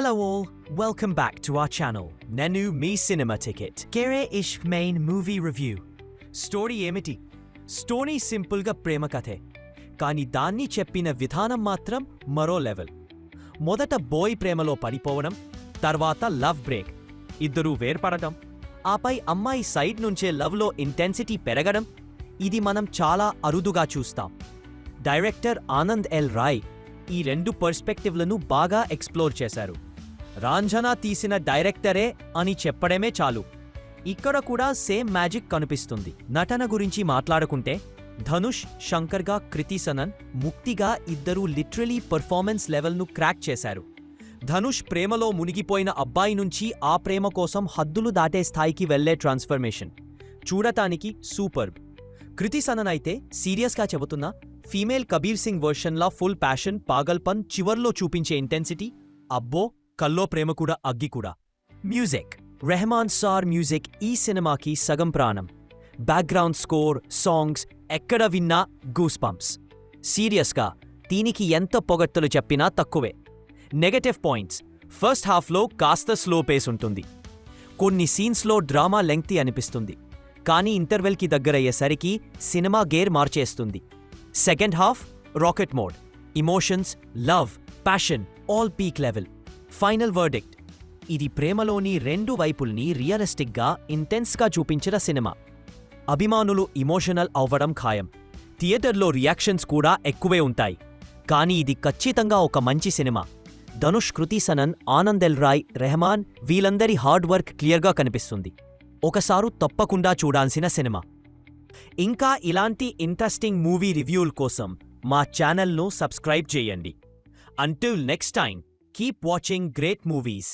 Hello all, welcome back to our channel, Nenu Me Cinema Ticket. Kere Ishq Main Movie Review. Story ఏమిటి? Story సింపుల్గా ప్రేమ కథే, కానీ దాన్ని చెప్పిన విధానం మాత్రం మరో లెవెల్. మొదట బాయ్ ప్రేమలో పడిపోవడం, తర్వాత లవ్ బ్రేక్, ఇద్దరూ వేర్పడటం, ఆపై అమ్మాయి సైడ్ నుంచే లవ్లో ఇంటెన్సిటీ పెరగడం, ఇది మనం చాలా అరుదుగా చూస్తాం. డైరెక్టర్ ఆనంద్ ఎల్ రాయ్ ఈ రెండు పర్స్పెక్టివ్లను బాగా ఎక్స్ప్లోర్ చేశారు. రాంఝనా తీసిన డైరెక్టరే అని చెప్పడమే చాలు. ఇక్కడ కూడా సేమ్ మ్యాజిక్ కనిపిస్తుంది. నటన గురించి మాట్లాడుకుంటే ధనుష్, శంకర్గా కృతి సనన్, ముక్తిగా ఇద్దరూ లిటరలీ పర్ఫార్మెన్స్ లెవెల్ను క్రాక్ చేశారు. ధనుష్ ప్రేమలో మునిగిపోయిన అబ్బాయి నుంచి ఆ ప్రేమ కోసం హద్దులు దాటే స్థాయికి వెళ్లే ట్రాన్స్ఫర్మేషన్ చూడటానికి సూపర్బ్. కృతి సనన్ అయితే సీరియస్గా చెబుతున్నా ఫీమేల్ కబీర్ సింగ్ వర్షన్లా ఫుల్ ప్యాషన్, పాగల్పన్, చివర్లో చూపించే ఇంటెన్సిటీ, అబ్బో కల్లో ప్రేమ కూడా అగ్గి కూడా. మ్యూజిక్ రెహమాన్ సార్ మ్యూజిక్ ఈ సినిమాకి సగం ప్రాణం. బ్యాక్గ్రౌండ్ స్కోర్, సాంగ్స్ ఎక్కడ విన్నా గూస్ పంప్స్. సీరియస్గా దీనికి ఎంత పొగడ్తలు చెప్పినా తక్కువే. నెగటివ్ పాయింట్స్, ఫస్ట్ హాఫ్లో కాస్త స్లో పేస్ ఉంటుంది. కొన్ని సీన్స్లో డ్రామా లెంగ్తీ అనిపిస్తుంది, కానీ ఇంటర్వెల్కి దగ్గరయ్యేసరికి సినిమా గేర్ మార్చేస్తుంది. Second half rocket mode, emotions, love, passion all peak level. Final verdict, ఇది ప్రేమలోని రెండు వైపుల్ని రియలిస్టిక్గా, ఇంటెన్స్గా చూపించిన సినిమా. అభిమానులు ఇమోషనల్ అవ్వడం ఖాయం. థియేటర్లో రియాక్షన్స్ కూడా ఎక్కువే ఉంటాయి. కానీ ఇది ఖచ్చితంగా ఒక మంచి సినిమా. ధనుష్, కృతి సనన్, ఆనంద్ ఎల్ రాయ్, రెహమాన్ వీళ్ళందరి హార్డ్ వర్క్ క్లియర్గా కనిపిస్తుంది. ఒకసారి తప్పకుండా చూడాల్సిన సినిమా. ఇంకా ఇలాంటి ఇంట్రెస్టింగ్ మూవీ రివ్యూల కోసం మా ఛానల్ను సబ్స్క్రైబ్ చేయండి. Until next time, keep watching great movies.